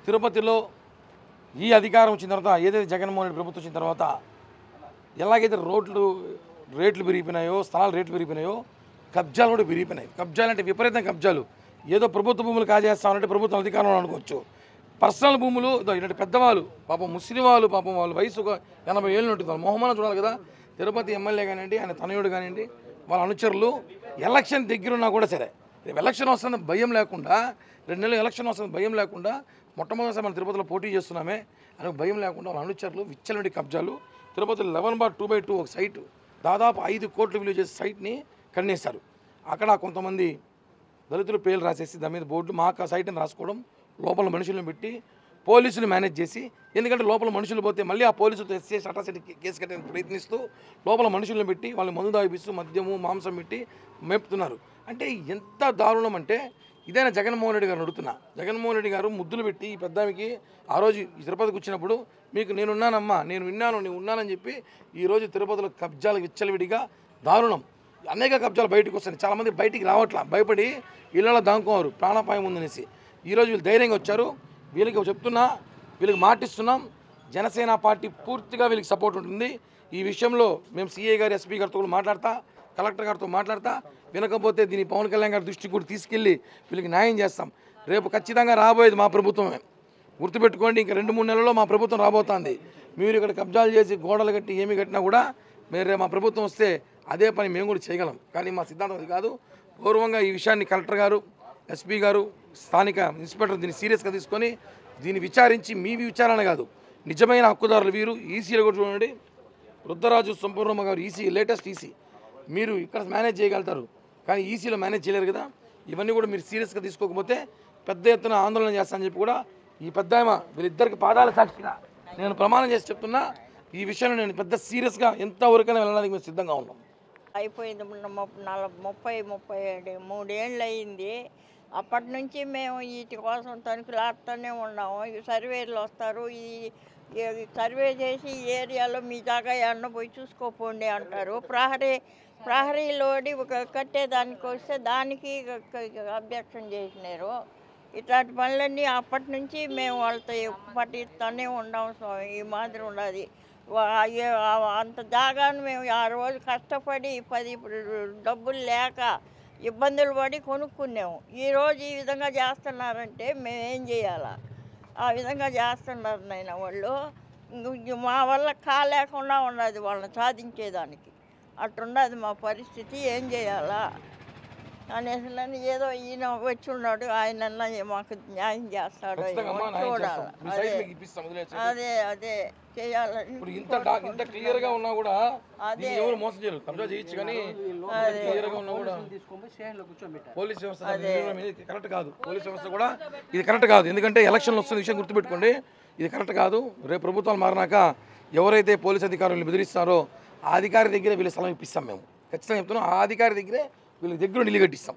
తిరుపతిలో ఈ అధికారం వచ్చిన తర్వాత ఏదైతే జగన్మోహన్ రెడ్డి ప్రభుత్వం వచ్చిన తర్వాత ఎలాగైతే రేట్లు పెరిగిపోయినాయో, స్థలాలు రేట్లు పెరిగిపోయినాయో, కబ్జాలు కూడా పెరిగిపోయినాయి. కబ్జాలు అంటే విపరీతం కబ్జాలు. ఏదో ప్రభుత్వ భూములు కాజేస్తామంటే ప్రభుత్వం అధికారంలో అనుకోవచ్చు. పర్సనల్ భూములు ఇలాంటి పెద్దవాళ్ళు పాపం ముస్లిం వాళ్ళు పాపం వాళ్ళు వయసు 80 ఏళ్ళు ఉంటుంది. వాళ్ళు మొహమానం చూడాలి కదా. తిరుపతి ఎమ్మెల్యే కానివ్వండి, ఆయన తనయుడు కానివ్వండి, వాళ్ళ అనుచరులు ఎలక్షన్ దగ్గరున్నా కూడా సరే, రేపు ఎలక్షన్ వస్తుంది భయం లేకుండా, 2 నెలలు ఎలక్షన్ వస్తుంది భయం లేకుండా, మొట్టమొదటిసారి మన తిరుపతిలో పోటీ చేస్తున్నామే అని భయం లేకుండా వాళ్ళ అనుచరులు విచ్చలవిడి కబ్జాలు. తిరుపతిలో 11/2/2 ఒక సైటు దాదాపు 5 కోట్లు విలువ చేసే సైట్ని కన్నేశారు. అక్కడ కొంతమంది దళితులు పేర్లు రాసేసి దాని మీద బోర్డు మా సైట్ని రాసుకోవడం, లోపల మనుషులను పెట్టి పోలీసులు మేనేజ్ చేసి, ఎందుకంటే లోపల మనుషులు పోతే మళ్ళీ ఆ పోలీసులతో ఎస్సీ అటాసిటీ కేసు కట్టడానికి ప్రయత్నిస్తూ లోపల మనుషులను పెట్టి వాళ్ళు మందు దాగిపిస్తూ మద్యము మాంసం పెట్టి మేపుతున్నారు. అంటే ఎంత దారుణం అంటే ఇదైనా జగన్మోహన్ రెడ్డి గారు అడుగుతున్నా. జగన్మోహన్ రెడ్డి గారు ముద్దులు పెట్టి ఈ పెద్దానికి ఆ రోజు తిరుపతికి వచ్చినప్పుడు మీకు నేనున్నానమ్మా, నేను విన్నాను, నేను ఉన్నానని చెప్పి ఈరోజు తిరుపతిలో కబ్జాలు విచ్చలవిడిగా దారుణం. అనేక కబ్జాలు బయటకు వస్తాయి. చాలామంది బయటికి రావట్లా, భయపడి ఇళ్ళలో దాంకోవారు ప్రాణాపాయం ఉందనేసి. ఈరోజు వీళ్ళు ధైర్యంగా వచ్చారు. వీళ్ళకి చెప్తున్నా, వీళ్ళకి మాటిస్తున్నాం, జనసేన పార్టీ పూర్తిగా వీళ్ళకి సపోర్ట్ ఉంటుంది. ఈ విషయంలో మేము సీఏ గారు ఎస్పీ గారితో కూడా మాట్లాడతా, కలెక్టర్ గారితో మాట్లాడతా, వినకపోతే దీన్ని పవన్ కళ్యాణ్ గారి దృష్టికి కూడా తీసుకెళ్ళి వీళ్ళకి న్యాయం చేస్తాం. రేపు ఖచ్చితంగా రాబోయేది మా ప్రభుత్వమే, గుర్తుపెట్టుకోండి. ఇంకా 2-3 నెలల్లో మా ప్రభుత్వం రాబోతుంది. మీరు ఇక్కడ కబ్జాలు చేసి గోడలు కట్టి ఏమి కట్టినా కూడా మీరు మా ప్రభుత్వం వస్తే అదే పని మేము కూడా చేయగలం. కానీ మా సిద్ధాంతం అది కాదు. గౌరవంగా ఈ విషయాన్ని కలెక్టర్ గారు, ఎస్పీ గారు, స్థానిక ఇన్స్పెక్టర్ దీన్ని సీరియస్గా తీసుకొని దీన్ని విచారించి, మీ విచారణ కాదు, నిజమైన హక్కుదారులు వీరు. ఈసీలో కూడా చూడండి, రుద్రరాజు సంపూర్ణమ్మ గారు ఈసీ, లేటెస్ట్ ఈసీ. మీరు ఇక్కడ మేనేజ్ చేయగలుగుతారు కానీ ఈసీలో మేనేజ్ చేయలేరు కదా. ఇవన్నీ కూడా మీరు సీరియస్గా తీసుకోకపోతే పెద్ద ఎత్తున ఆందోళన చేస్తానని చెప్పి కూడా ఈ పెద్దాయమ వీళ్ళిద్దరికి పాదాల సాక్షిగా నేను ప్రమాణం చేసి చెప్తున్నా. ఈ విషయంలో నేను పెద్ద సీరియస్గా ఎంతవరకైనా వెళ్ళడానికి మేము సిద్ధంగా ఉన్నాం. అయిపోయింది 33 ఏళ్ళు అయింది. అప్పటి నుంచి మేము వీటి కోసం తణుకులాడుతూనే ఉన్నాము. ఈ సర్వేలు వస్తారు, ఈ సర్వే చేసి ఈ ఏరియాలో మీ జాగా ఏమన్నా పోయి చూసుకోపోండి అంటారు. ప్రహరీలోడి కట్టేదానికి వస్తే దానికి అబ్జెక్షన్ చేసినారు. ఇట్లాంటి పనులన్నీ అప్పటి నుంచి మేము వాళ్ళతో పట్టిస్తూనే ఉన్నాము. ఈ మాదిరి ఉన్నది. అంత జాగాను మేము ఆ రోజు కష్టపడి డబ్బులు లేక ఇబ్బందులు పడి కొనుక్కున్నాము. ఈరోజు ఈ విధంగా చేస్తున్నారంటే మేమేం చేయాలా? ఆ విధంగా చేస్తున్నారు నాయన వాళ్ళు. మా వల్ల కాలేకుండా ఉన్నది వాళ్ళని సాధించేదానికి. అట్టున్నది మా పరిస్థితి. ఏం చేయాలా అనేసి ఏదో ఈయన వచ్చి ఉన్నాడు, ఆయన మాకు న్యాయం చేస్తాడు చూడాలి. అదే అదే చేయాలని ఇంత క్లియర్ గా ఉన్నా కూడా అదే ఎవరు మోసం చేయరు. కబ్జా చేయొచ్చు కానీ క్లియర్ గా ఉన్నా కూడా పోలీస్ వ్యవస్థ కరెక్ట్ కాదు. పోలీస్ వ్యవస్థ కూడా ఇది కరెక్ట్ కాదు. ఎందుకంటే ఎలక్షన్లు వస్తున్న విషయం గుర్తుపెట్టుకోండి, ఇది కరెక్ట్ కాదు. రేపు ప్రభుత్వాలు మారినాక ఎవరైతే పోలీస్ అధికారులను బెదిరిస్తారో ఆ అధికారి దగ్గర వీళ్ళ స్థలం ఇప్పిస్తాం. మేము ఖచ్చితంగా చెప్తున్నాం, ఆ అధికారి దగ్గరే వీళ్ళ దగ్గర నిలగట్టిస్తాం.